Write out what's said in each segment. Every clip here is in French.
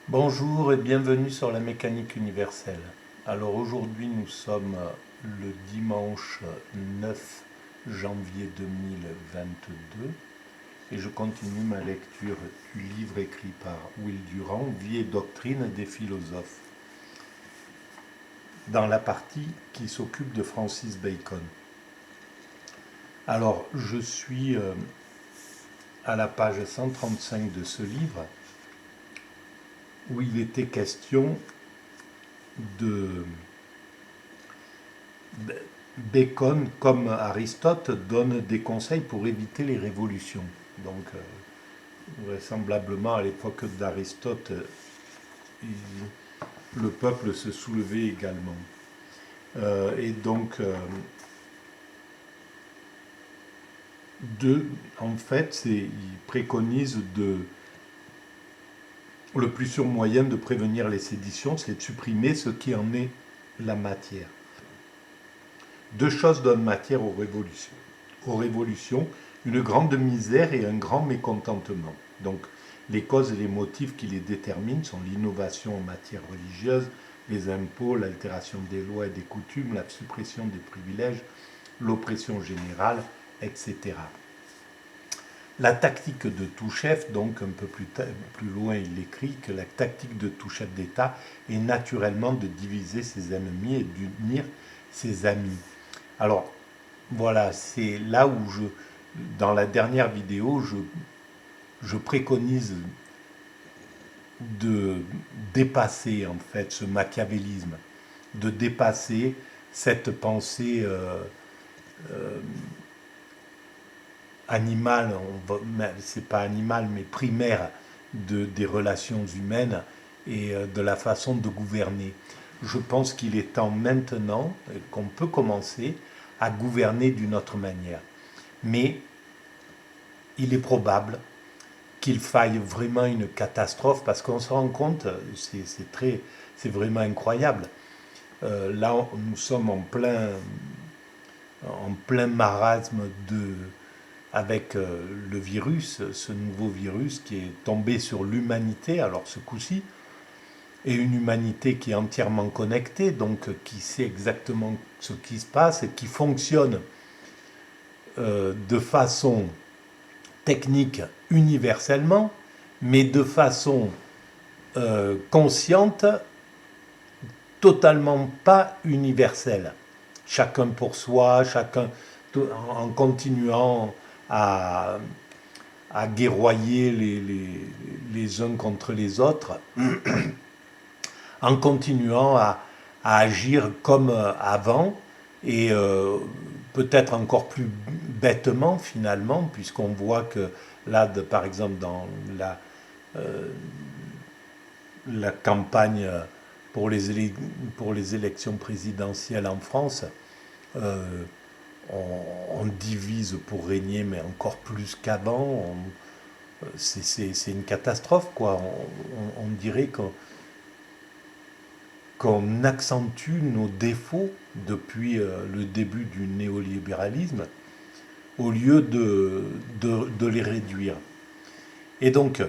Bonjour et bienvenue sur la mécanique universelle. Alors aujourd'hui nous sommes le dimanche 9 janvier 2022 et je continue ma lecture du livre écrit par Will Durant, Vie et doctrine des philosophes, dans la partie qui s'occupe de Francis Bacon. Alors je suis à la page 135 de ce livre où il était question de Bacon, comme Aristote, donne des conseils pour éviter les révolutions. Donc, vraisemblablement, à l'époque d'Aristote, le peuple se soulevait également. Et donc, en fait, il préconise le plus sûr moyen de prévenir les séditions, c'est de supprimer ce qui en est la matière. Deux choses donnent matière aux révolutions. Une grande misère et un grand mécontentement. Donc, les causes et les motifs qui les déterminent sont l'innovation en matière religieuse, les impôts, l'altération des lois et des coutumes, la suppression des privilèges, l'oppression générale, etc. La tactique de tout chef, donc un peu plus loin il écrit que la tactique de tout chef d'État est naturellement de diviser ses ennemis et d'unir ses amis. Alors, voilà, c'est là où dans la dernière vidéo, je préconise de dépasser en fait ce machiavélisme, de dépasser cette pensée animale, c'est pas animal, mais primaire des relations humaines et de la façon de gouverner. Je pense qu'il est temps maintenant qu'on peut commencer à gouverner d'une autre manière. Mais il est probable qu'il faille vraiment une catastrophe parce qu'on se rend compte, c'est vraiment incroyable. Là, nous sommes en plein marasme avec le virus, ce nouveau virus qui est tombé sur l'humanité, alors ce coup-ci, et une humanité qui est entièrement connectée, donc qui sait exactement ce qui se passe et qui fonctionne de façon technique universellement, mais de façon consciente, totalement pas universelle. Chacun pour soi, chacun en continuant à, guerroyer les uns contre les autres, en continuant à agir comme avant et peut-être encore plus bêtement finalement, puisqu'on voit que là, par exemple, dans la campagne pour les élections présidentielles en France, euh, on divise pour régner, mais encore plus qu'avant. C'est une catastrophe, quoi. On dirait qu'on accentue nos défauts depuis le début du néolibéralisme au lieu de les réduire. Et donc,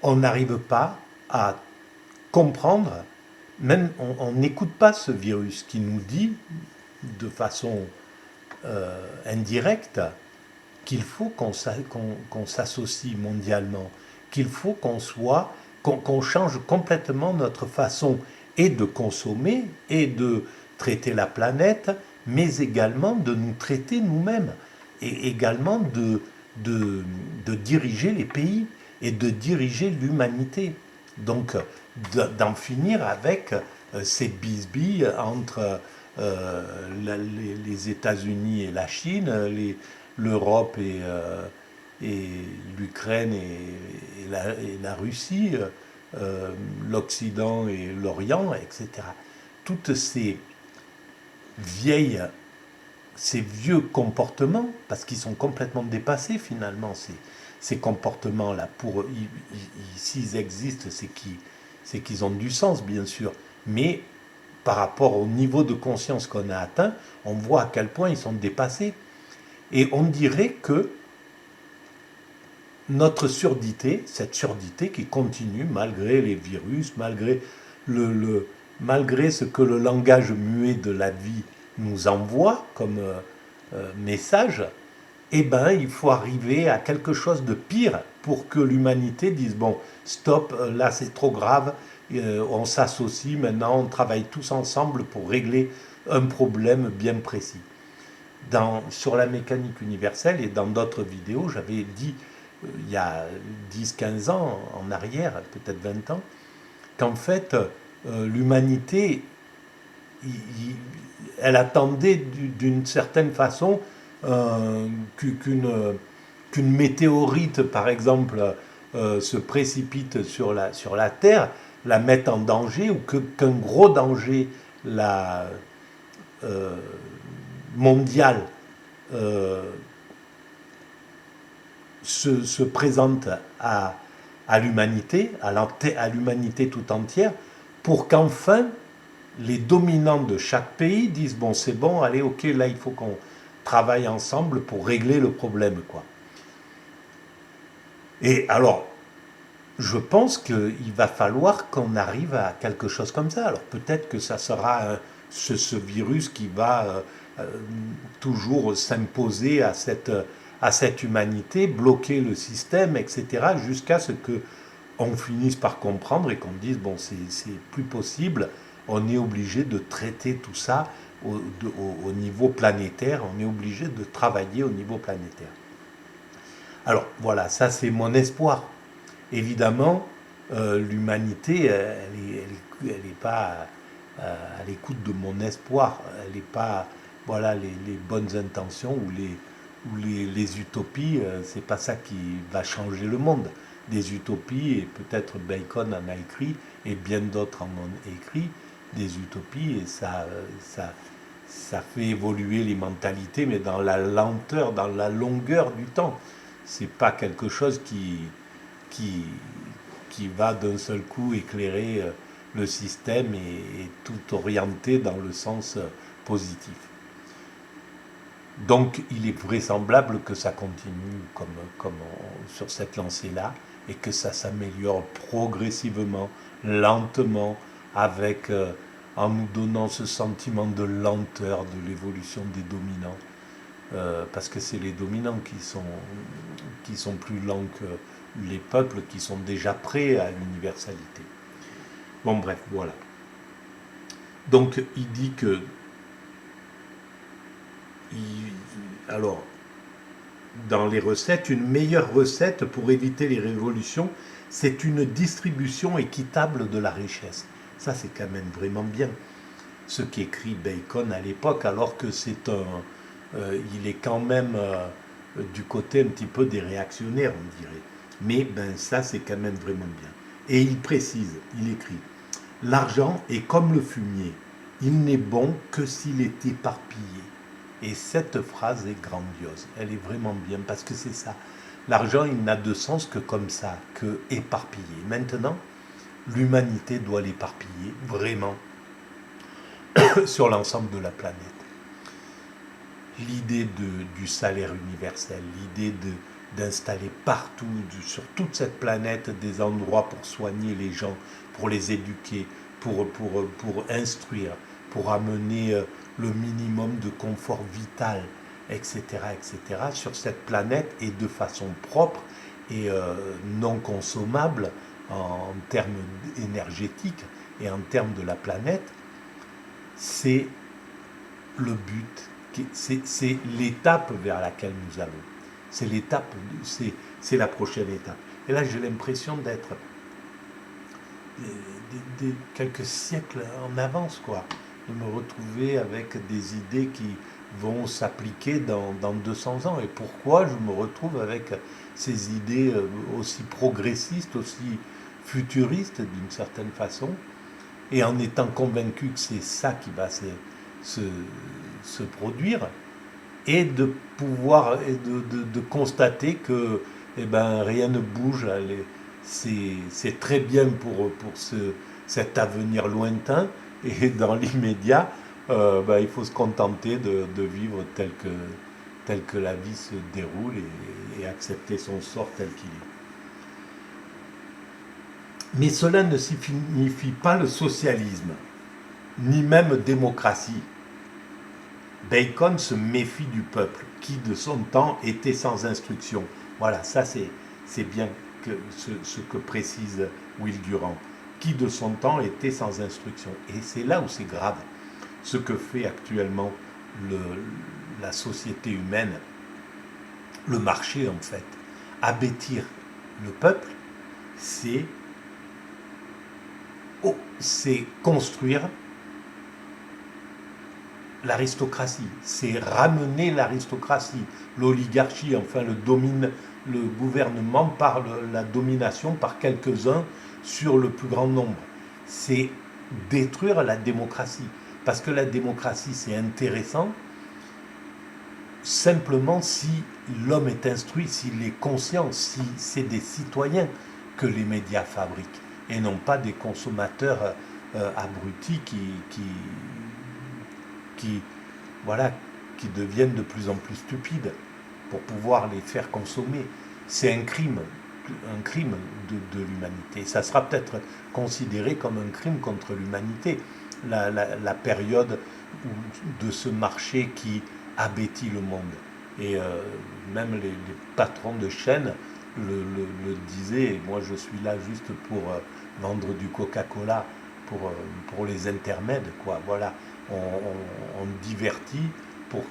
on n'arrive pas à comprendre, même on n'écoute pas ce virus qui nous dit de façon indirecte qu'il faut qu'on s'associe mondialement, qu'il faut qu'on change complètement notre façon et de consommer et de traiter la planète, mais également de nous traiter nous-mêmes et également de diriger les pays et de diriger l'humanité. Donc d'en finir avec ces bisbilles entre les États-Unis et la Chine, l'Europe et l'Ukraine et la Russie, l'Occident et l'Orient, etc. Toutes vieilles, ces vieux comportements, parce qu'ils sont complètement dépassés finalement, ces comportements-là, s'ils existent, c'est qu'ils ont du sens, bien sûr, mais par rapport au niveau de conscience qu'on a atteint, on voit à quel point ils sont dépassés. Et on dirait que notre surdité, cette surdité qui continue malgré les virus, malgré ce que le langage muet de la vie nous envoie comme message, eh ben, il faut arriver à quelque chose de pire pour que l'humanité dise bon, stop, là c'est trop grave, on s'associe maintenant, on travaille tous ensemble pour régler un problème bien précis. Sur la mécanique universelle et dans d'autres vidéos, j'avais dit il y a 10-15 ans en arrière, peut-être 20 ans, qu'en fait, l'humanité, elle attendait d'une certaine façon qu'une météorite, par exemple, se précipite sur la Terre, la mette en danger, ou qu'un gros danger mondial se présente à l'humanité, à l'humanité tout entière, pour qu'enfin les dominants de chaque pays disent bon, c'est bon, allez, ok, là il faut qu'on travaille ensemble pour régler le problème, quoi. Et alors, je pense qu'il va falloir qu'on arrive à quelque chose comme ça. Alors peut-être que ça sera ce virus qui va toujours s'imposer à cette humanité, bloquer le système, etc., jusqu'à ce qu'on finisse par comprendre et qu'on dise bon, c'est plus possible, on est obligé de traiter tout ça au niveau planétaire, on est obligé de travailler au niveau planétaire. Alors voilà, ça c'est mon espoir. Évidemment, l'humanité, elle est pas à l'écoute de mon espoir. Elle n'est pas, voilà, les bonnes intentions ou les utopies, c'est pas ça qui va changer le monde. Des utopies, et peut-être Bacon en a écrit, et bien d'autres en ont écrit, des utopies, et ça fait évoluer les mentalités, mais dans la lenteur, dans la longueur du temps. C'est pas quelque chose qui va d'un seul coup éclairer le système et tout orienter dans le sens positif. Donc il est vraisemblable que ça continue comme sur cette lancée-là et que ça s'améliore progressivement, lentement, en nous donnant ce sentiment de lenteur de l'évolution des dominants. Parce que c'est les dominants qui sont plus lents que les peuples qui sont déjà prêts à l'universalité. Bon, bref, voilà. Donc, il dit que... alors, dans les recettes, une meilleure recette pour éviter les révolutions, c'est une distribution équitable de la richesse. Ça, c'est quand même vraiment bien. Ce qu'écrit Bacon à l'époque, alors que il est quand même du côté un petit peu des réactionnaires, on dirait. Mais ça, c'est quand même vraiment bien. Et il précise, il écrit, « L'argent est comme le fumier, il n'est bon que s'il est éparpillé. » Et cette phrase est grandiose, elle est vraiment bien, parce que c'est ça. L'argent, il n'a de sens que comme ça, que éparpillé. Maintenant, l'humanité doit l'éparpiller, vraiment, sur l'ensemble de la planète. L'idée du salaire universel, l'idée d'installer partout, sur toute cette planète, des endroits pour soigner les gens, pour les éduquer, pour instruire, pour amener le minimum de confort vital, etc., etc., sur cette planète et de façon propre et non consommable en termes énergétiques et en termes de la planète, c'est le but, c'est l'étape vers laquelle nous allons. C'est l'étape, c'est la prochaine étape. Et là, j'ai l'impression d'être quelques siècles en avance, quoi. De me retrouver avec des idées qui vont s'appliquer dans 200 ans. Et pourquoi je me retrouve avec ces idées aussi progressistes, aussi futuristes d'une certaine façon, et en étant convaincu que c'est ça qui va se produire, et de pouvoir et de constater que rien ne bouge. C'est très bien pour cet avenir lointain, et dans l'immédiat, il faut se contenter de vivre tel que la vie se déroule et accepter son sort tel qu'il est. Mais cela ne signifie pas le socialisme, ni même démocratie. Bacon se méfie du peuple, qui de son temps était sans instruction. Voilà, ça c'est bien ce que précise Will Durant, qui de son temps était sans instruction. Et c'est là où c'est grave, ce que fait actuellement la société humaine, le marché en fait. Abêtir le peuple, c'est construire l'aristocratie, c'est ramener l'aristocratie, l'oligarchie, enfin le gouvernement par la domination par quelques-uns sur le plus grand nombre. C'est détruire la démocratie, parce que la démocratie c'est intéressant simplement si l'homme est instruit, s'il est conscient, si c'est des citoyens que les médias fabriquent et non pas des consommateurs abrutis qui deviennent de plus en plus stupides pour pouvoir les faire consommer. C'est un crime de l'humanité. Ça sera peut-être considéré comme un crime contre l'humanité, la période de ce marché qui abêtit le monde. Et même les patrons de chaînes le disaient, et moi je suis là juste pour vendre du Coca-Cola pour les intermèdes, quoi. Voilà, on divertit pour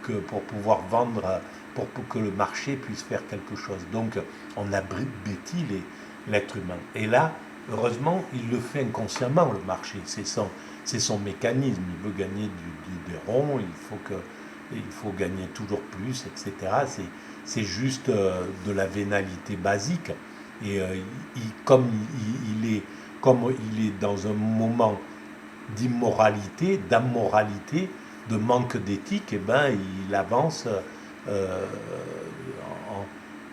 pouvoir vendre, pour que le marché puisse faire quelque chose. Donc on abêtit l'être humain. Et là, heureusement, il le fait inconsciemment, le marché. C'est son mécanisme. Il veut gagner des ronds, il faut gagner toujours plus, etc. C'est juste de la vénalité basique. Et comme il est dans un moment d'immoralité, d'amoralité, de manque d'éthique, eh ben, il avance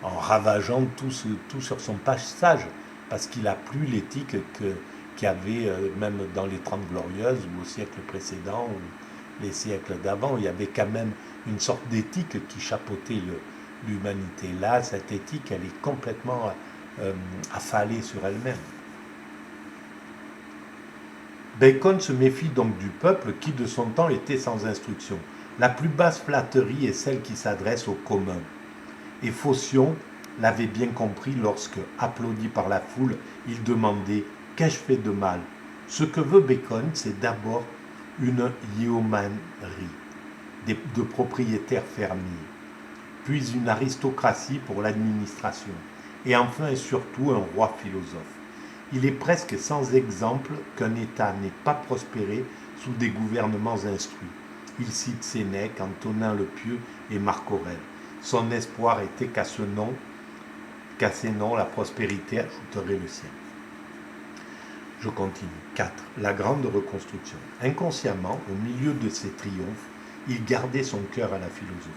en ravageant tout sur son passage, parce qu'il n'a plus l'éthique qu'il y avait même dans les Trente Glorieuses ou au siècle précédent ou les siècles d'avant. Il y avait quand même une sorte d'éthique qui chapeautait l'humanité. Là, cette éthique, elle est complètement affalée sur elle-même. Bacon se méfie donc du peuple qui de son temps était sans instruction. La plus basse flatterie est celle qui s'adresse au commun. Et Phocion l'avait bien compris lorsque, applaudi par la foule, il demandait « Qu'ai-je fait de mal ?» Ce que veut Bacon, c'est d'abord une yeomanry de propriétaires fermiers, puis une aristocratie pour l'administration, et enfin et surtout un roi philosophe. Il est presque sans exemple qu'un État n'ait pas prospéré sous des gouvernements instruits. Il cite Sénèque, Antonin le Pieux et Marc Aurèle. Son espoir était qu'à ces noms, la prospérité ajouterait le sien. Je continue. 4. La grande reconstruction. Inconsciemment, au milieu de ses triomphes, il gardait son cœur à la philosophie.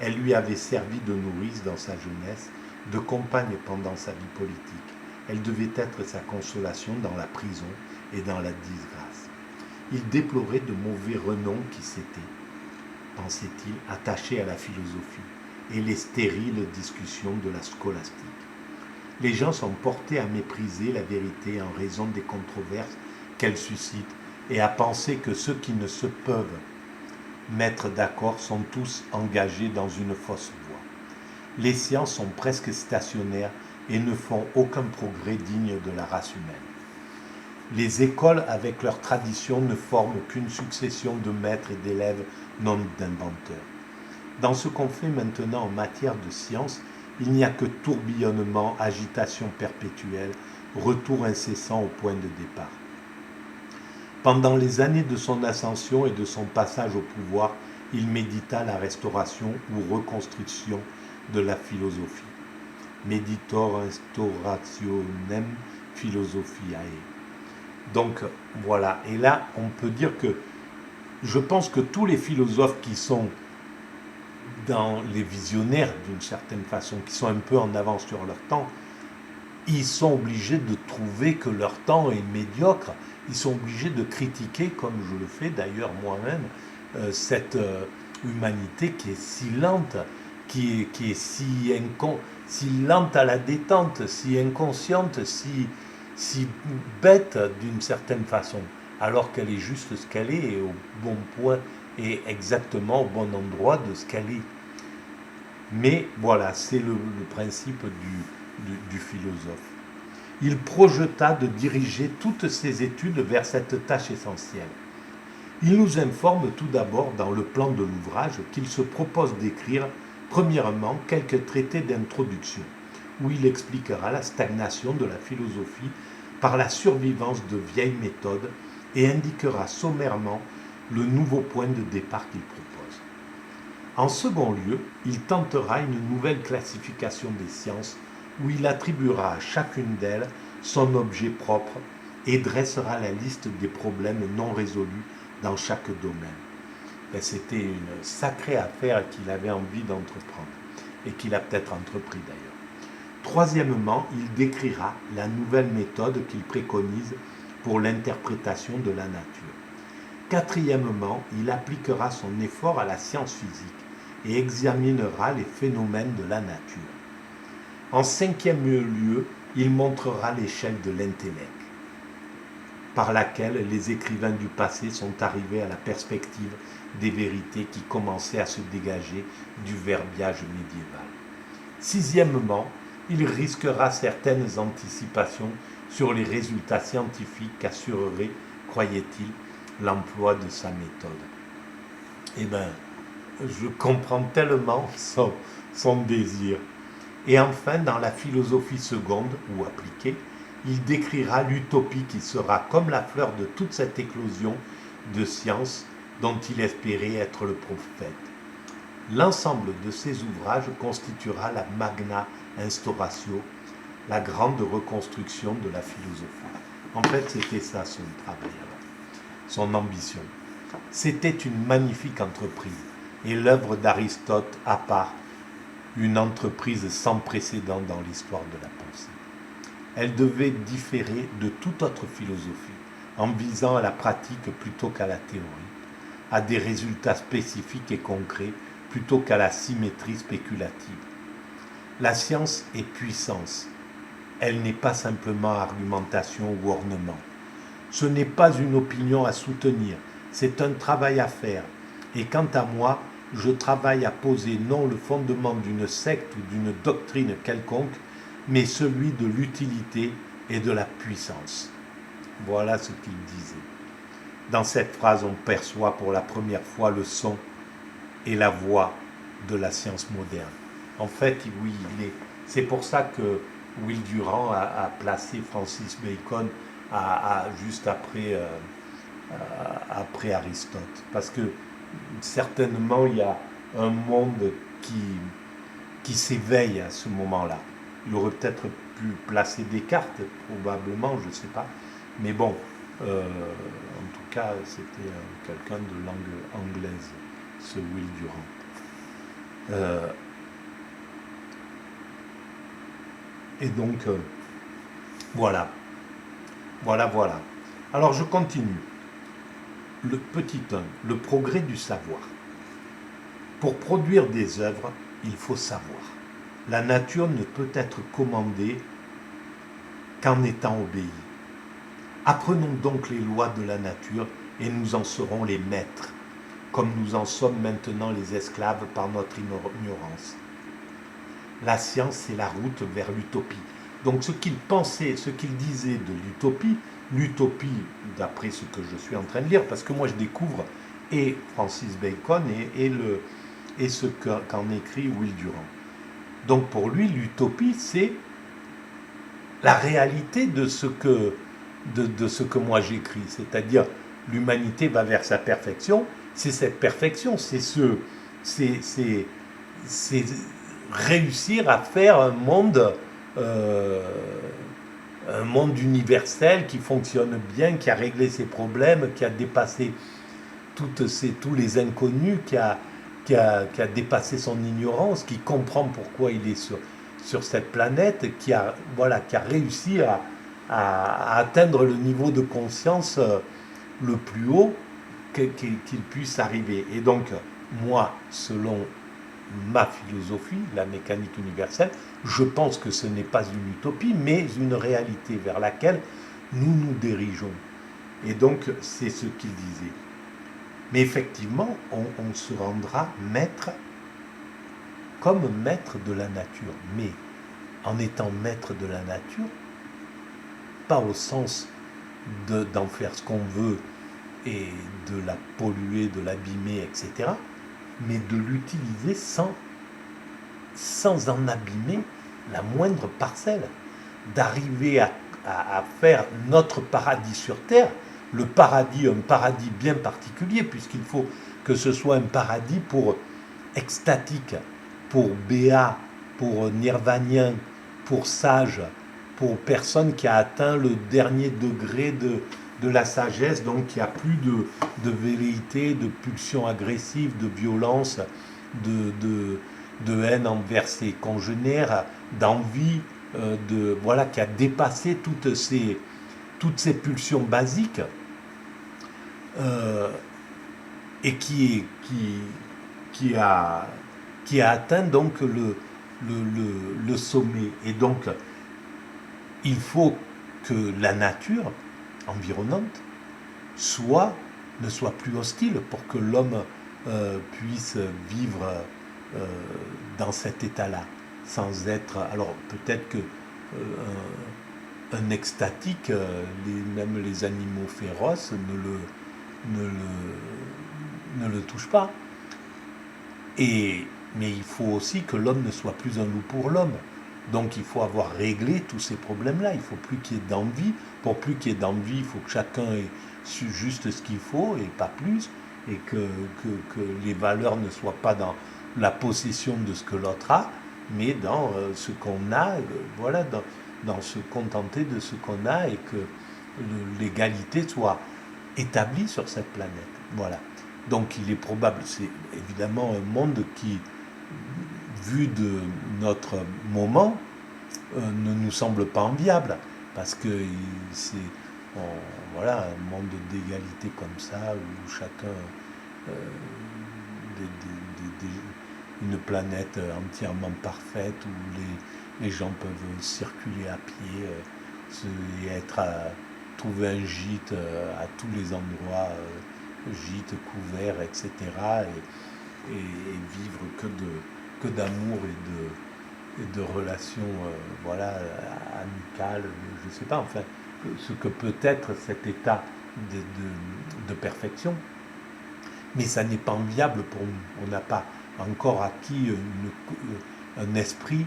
Elle lui avait servi de nourrice dans sa jeunesse, de compagne pendant sa vie politique. Elle devait être sa consolation dans la prison et dans la disgrâce. Il déplorait de mauvais renom qui s'étaient, pensait-il, attachés à la philosophie et les stériles discussions de la scolastique. Les gens sont portés à mépriser la vérité en raison des controverses qu'elle suscite et à penser que ceux qui ne se peuvent mettre d'accord sont tous engagés dans une fausse voie. Les sciences sont presque stationnaires et ne font aucun progrès digne de la race humaine. Les écoles, avec leur tradition, ne forment qu'une succession de maîtres et d'élèves, non d'inventeurs. Dans ce qu'on fait maintenant en matière de science, il n'y a que tourbillonnement, agitation perpétuelle, retour incessant au point de départ. Pendant les années de son ascension et de son passage au pouvoir, il médita la restauration ou reconstruction de la philosophie. Meditor instaurationem philosophiae. Donc voilà, et là on peut dire que je pense que tous les philosophes qui sont dans les visionnaires d'une certaine façon, qui sont un peu en avance sur leur temps, ils sont obligés de trouver que leur temps est médiocre, ils sont obligés de critiquer, comme je le fais d'ailleurs moi-même, cette humanité qui est si lente, qui est si lente à la détente, si inconsciente, si si bête d'une certaine façon, alors qu'elle est juste ce qu'elle est, et au bon point, et exactement au bon endroit de ce qu'elle est. Mais voilà, c'est le principe du philosophe. Il projeta de diriger toutes ses études vers cette tâche essentielle. Il nous informe tout d'abord dans le plan de l'ouvrage qu'il se propose d'écrire premièrement quelques traités d'introduction, où il expliquera la stagnation de la philosophie par la survivance de vieilles méthodes et indiquera sommairement le nouveau point de départ qu'il propose. En second lieu, il tentera une nouvelle classification des sciences où il attribuera à chacune d'elles son objet propre et dressera la liste des problèmes non résolus dans chaque domaine. Et c'était une sacrée affaire qu'il avait envie d'entreprendre et qu'il a peut-être entrepris d'ailleurs. Troisièmement, il décrira la nouvelle méthode qu'il préconise pour l'interprétation de la nature. Quatrièmement, il appliquera son effort à la science physique et examinera les phénomènes de la nature. En cinquième lieu, il montrera l'échelle de l'intellect, par laquelle les écrivains du passé sont arrivés à la perspective des vérités qui commençaient à se dégager du verbiage médiéval. Sixièmement, il risquera certaines anticipations sur les résultats scientifiques qu'assurerait, croyait-il, l'emploi de sa méthode. Eh bien, je comprends tellement son désir. Et enfin, dans la philosophie seconde, ou appliquée, il décrira l'utopie qui sera comme la fleur de toute cette éclosion de science dont il espérait être le prophète. L'ensemble de ces ouvrages constituera la Magna Instauratio, la grande reconstruction de la philosophie. En fait, c'était ça son travail, son ambition. C'était une magnifique entreprise, et l'œuvre d'Aristote à part, une entreprise sans précédent dans l'histoire de la pensée. Elle devait différer de toute autre philosophie, en visant à la pratique plutôt qu'à la théorie, à des résultats spécifiques et concrets plutôt qu'à la symétrie spéculative. La science est puissance. Elle n'est pas simplement argumentation ou ornement. Ce n'est pas une opinion à soutenir, c'est un travail à faire. Et quant à moi, je travaille à poser non le fondement d'une secte ou d'une doctrine quelconque, mais celui de l'utilité et de la puissance. Voilà ce qu'il disait. Dans cette phrase, on perçoit pour la première fois le son et la voix de la science moderne. En fait, oui, c'est pour ça que Will Durant a placé Francis Bacon juste après Aristote. Parce que certainement, il y a un monde qui s'éveille à ce moment-là. Il aurait peut-être pu placer Descartes, probablement, je ne sais pas. Mais bon, en tout cas, c'était quelqu'un de langue anglaise, ce Will Durant. Et donc, voilà. Alors, je continue. Le petit 1, le progrès du savoir. Pour produire des œuvres, il faut savoir. La nature ne peut être commandée qu'en étant obéie. Apprenons donc les lois de la nature et nous en serons les maîtres, comme nous en sommes maintenant les esclaves par notre ignorance. La science, c'est la route vers l'utopie. Donc ce qu'il pensait, ce qu'il disait de l'utopie, d'après ce que je suis en train de lire, parce que moi je découvre et Francis Bacon et ce qu'en écrit Will Durant. Donc pour lui, l'utopie, c'est la réalité de ce que moi j'écris, c'est-à-dire l'humanité va vers sa perfection, c'est cette perfection, c'est réussir à faire un monde universel qui fonctionne bien, qui a réglé ses problèmes, qui a dépassé tous les inconnus, qui a dépassé son ignorance, qui comprend pourquoi il est sur cette planète, qui a réussi à atteindre le niveau de conscience le plus haut qu'il puisse arriver. Et donc, moi, selon ma philosophie, la mécanique universelle, je pense que ce n'est pas une utopie, mais une réalité vers laquelle nous nous dirigeons. Et donc, c'est ce qu'il disait. Mais effectivement, on se rendra maître, comme maître de la nature. Mais en étant maître de la nature, pas au sens d'en faire ce qu'on veut et de la polluer, de l'abîmer, etc., mais de l'utiliser sans en abîmer la moindre parcelle, d'arriver à faire notre paradis sur Terre, le paradis, un paradis bien particulier, puisqu'il faut que ce soit un paradis pour extatique, pour béat, pour nirvanien, pour sage, pour personne qui a atteint le dernier degré de la sagesse, donc qui a plus de velléité, de pulsion agressive, de violence, de haine envers ses congénères, d'envie, voilà, qui a dépassé toutes ces pulsions basiques et qui a atteint donc le sommet. Et donc, il faut que la nature environnante ne soit plus hostile pour que l'homme puisse vivre dans cet état-là, sans être... Alors peut-être que un extatique, même les animaux féroces ne le touchent pas. Mais il faut aussi que l'homme ne soit plus un loup pour l'homme. Donc il faut avoir réglé tous ces problèmes-là. Il ne faut plus qu'il y ait d'envie. Pour plus qu'il y ait d'envie, il faut que chacun ait su juste ce qu'il faut et pas plus. Et que les valeurs ne soient pas dans la possession de ce que l'autre a, mais dans ce qu'on a, voilà, dans se contenter de ce qu'on a et que l'égalité soit établie sur cette planète. Voilà. Donc il est probable, c'est évidemment un monde qui, vu de notre moment, ne nous semble pas enviable, parce que c'est voilà, un monde d'égalité comme ça, où chacun, une planète entièrement parfaite, où les gens peuvent circuler à pied, et trouver un gîte à tous les endroits, gîte couvert, etc., et vivre que d'amour et de relations voilà, amicales, je ne sais pas, enfin, ce que peut être cet état de perfection. Mais ça n'est pas enviable pour nous. On n'a pas encore acquis un esprit.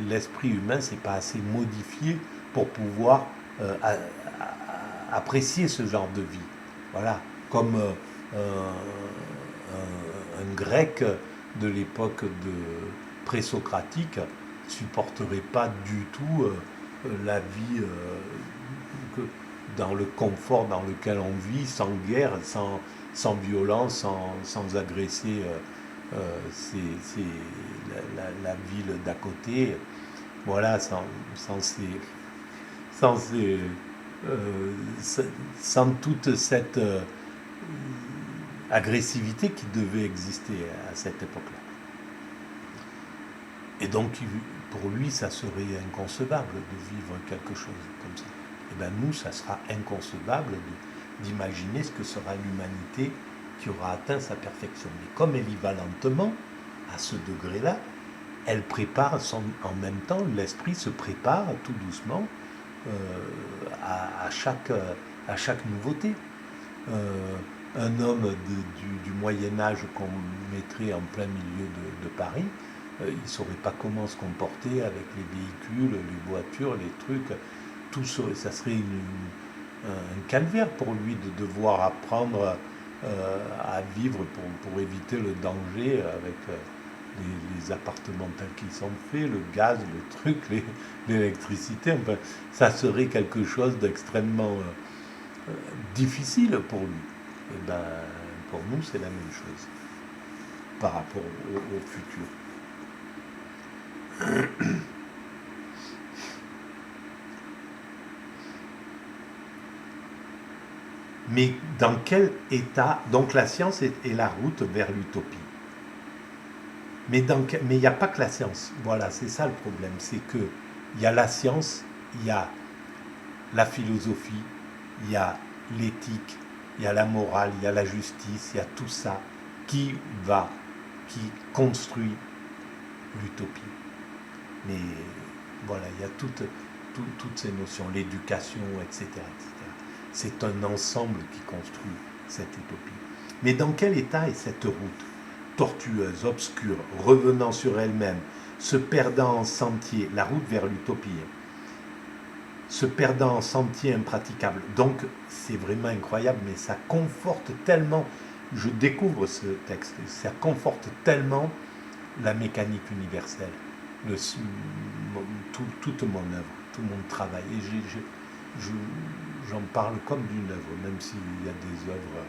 L'esprit humain, c'est pas assez modifié pour pouvoir apprécier ce genre de vie. Voilà, comme un grec de l'époque présocratique supporterait pas du tout la vie dans le confort dans lequel on vit, sans guerre, sans violence, sans agresser la ville d'à côté. Voilà, sans toute cette agressivité qui devait exister à cette époque-là. Et donc, pour lui, ça serait inconcevable de vivre quelque chose comme ça. Et bien nous, ça sera inconcevable d'imaginer ce que sera l'humanité qui aura atteint sa perfection. Mais comme elle y va lentement, à ce degré-là, elle prépare en même temps, l'esprit se prépare tout doucement à chaque nouveauté. Un homme du Moyen-Âge qu'on mettrait en plein milieu de Paris, il ne saurait pas comment se comporter avec les véhicules, les voitures, les trucs. Tout ça serait un calvaire pour lui de devoir apprendre à vivre pour éviter le danger avec les appartements tels qu'ils sont faits, le gaz, le truc, l'électricité. Enfin, ça serait quelque chose d'extrêmement difficile pour lui. Et ben, pour nous, c'est la même chose par rapport au futur. Mais dans quel état... Donc la science est la route vers l'utopie. Mais il n'y a pas que la science. Voilà, c'est ça le problème. C'est qu'il y a la science, il y a la philosophie, il y a l'éthique, il y a la morale, il y a la justice, il y a tout ça qui construit l'utopie. Mais voilà, il y a toutes ces notions, l'éducation, etc., etc. C'est un ensemble qui construit cette utopie. Mais dans quel état est cette route tortueuse, obscure, revenant sur elle-même, se perdant en sentier, la route vers l'utopie, se perdant en sentier impraticable. Donc c'est vraiment incroyable, mais ça conforte tellement, je découvre ce texte, ça conforte tellement la mécanique universelle, toute mon œuvre, tout mon travail. Et j'en parle comme d'une œuvre, même s'il y a des œuvres,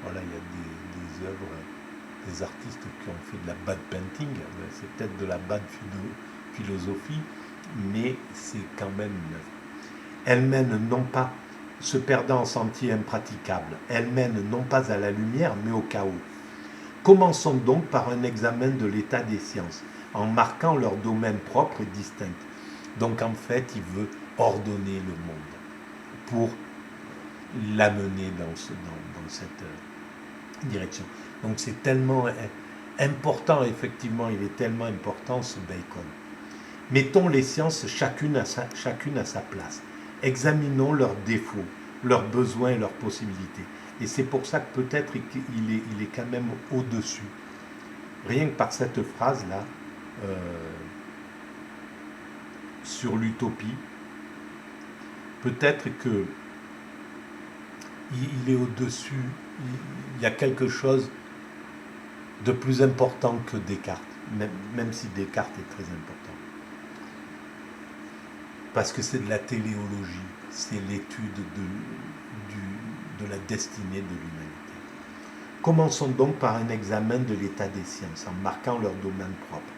voilà, il y a des œuvres, des artistes qui ont fait de la bad painting, c'est peut-être de la bad philosophie, mais c'est quand même une œuvre. Elle mène non pas, se perdant en sentier impraticable, elle mène non pas à la lumière, mais au chaos. Commençons donc par un examen de l'état des sciences, en marquant leur domaine propre et distinct. Donc en fait, il veut ordonner le monde pour l'amener dans cette direction. Donc c'est tellement important, effectivement, il est tellement important ce Bacon. Mettons les sciences chacune à sa place. Examinons leurs défauts, leurs besoins et leurs possibilités. Et c'est pour ça que peut-être il est quand même au-dessus. Rien que par cette phrase-là, sur l'utopie, peut-être que il est au-dessus, il y a quelque chose de plus important que Descartes, même si Descartes est très important. Parce que c'est de la téléologie, c'est l'étude de la destinée de l'humanité. Commençons donc par un examen de l'état des sciences, en marquant leur domaine propre.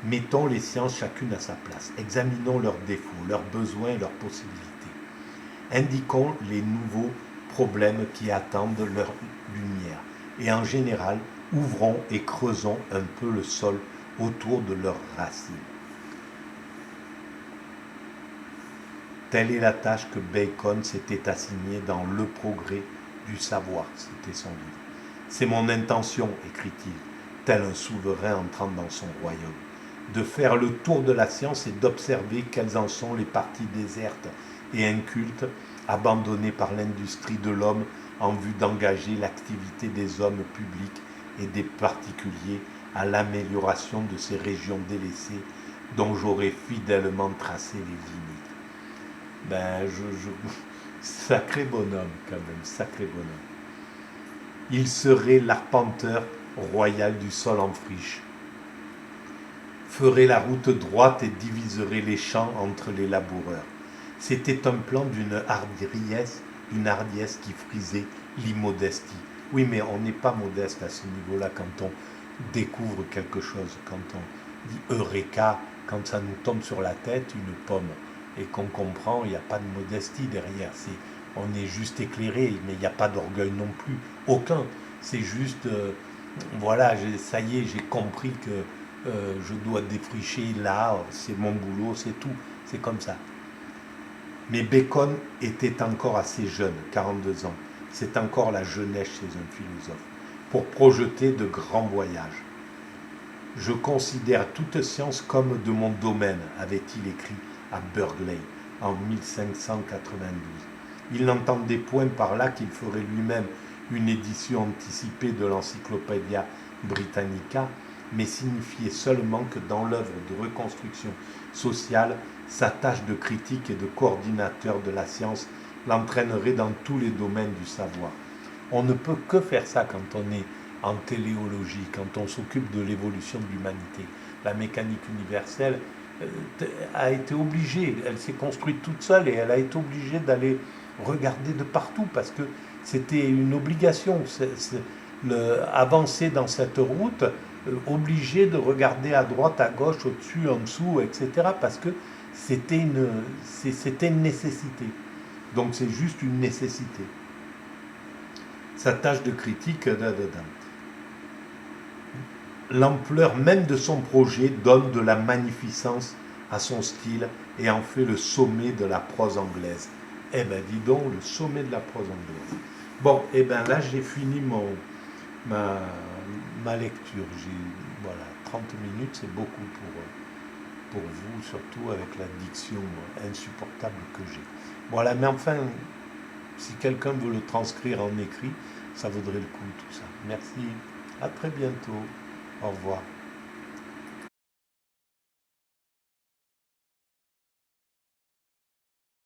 Mettons les sciences chacune à sa place, examinons leurs défauts, leurs besoins et leurs possibilités. Indiquons les nouveaux problèmes qui attendent leur lumière. Et en général, ouvrons et creusons un peu le sol autour de leurs racines. Telle est la tâche que Bacon s'était assignée dans Le Progrès du savoir, c'était son livre. C'est mon intention, écrit-il, tel un souverain entrant dans son royaume, de faire le tour de la science et d'observer quelles en sont les parties désertes et incultes, abandonnées par l'industrie de l'homme en vue d'engager l'activité des hommes publics et des particuliers à l'amélioration de ces régions délaissées dont j'aurais fidèlement tracé les limites. Sacré bonhomme quand même, sacré bonhomme. Il serait l'arpenteur royal du sol en friche, ferait la route droite et diviserait les champs entre les laboureurs. C'était un plan d'une hardiesse qui frisait l'immodestie. Oui, mais on n'est pas modeste à ce niveau-là quand on découvre quelque chose, quand on dit Eureka, quand ça nous tombe sur la tête, une pomme, et qu'on comprend, il n'y a pas de modestie derrière. On est juste éclairé, mais il n'y a pas d'orgueil non plus. Aucun. C'est juste, voilà, ça y est, j'ai compris que je dois défricher là, c'est mon boulot, c'est tout. C'est comme ça. Mais Bacon était encore assez jeune, 42 ans. C'est encore la jeunesse chez un philosophe, pour projeter de grands voyages. Je considère toute science comme de mon domaine, avait-il écrit à Burghley en 1592. Il n'entendait point par là qu'il ferait lui-même une édition anticipée de l'Encyclopædia Britannica, mais signifiait seulement que dans l'œuvre de reconstruction sociale, sa tâche de critique et de coordinateur de la science l'entraînerait dans tous les domaines du savoir. On ne peut que faire ça quand on est en téléologie, quand on s'occupe de l'évolution de l'humanité. La mécanique universelle a été obligée, elle s'est construite toute seule et elle a été obligée d'aller regarder de partout parce que c'était une obligation. Avancer dans cette route, obligé de regarder à droite, à gauche, au-dessus, en dessous, etc. parce que c'était une nécessité. Donc c'est juste une nécessité. Sa tâche de critique, l'ampleur même de son projet donne de la magnificence à son style et en fait le sommet de la prose anglaise. Eh ben dis donc, le sommet de la prose anglaise. Bon, eh ben là j'ai fini ma lecture. Voilà, 30 minutes, c'est beaucoup pour vous, surtout avec la diction insupportable que j'ai. Voilà, mais enfin, si quelqu'un veut le transcrire en écrit, ça vaudrait le coup tout ça. Merci, à très bientôt, au revoir.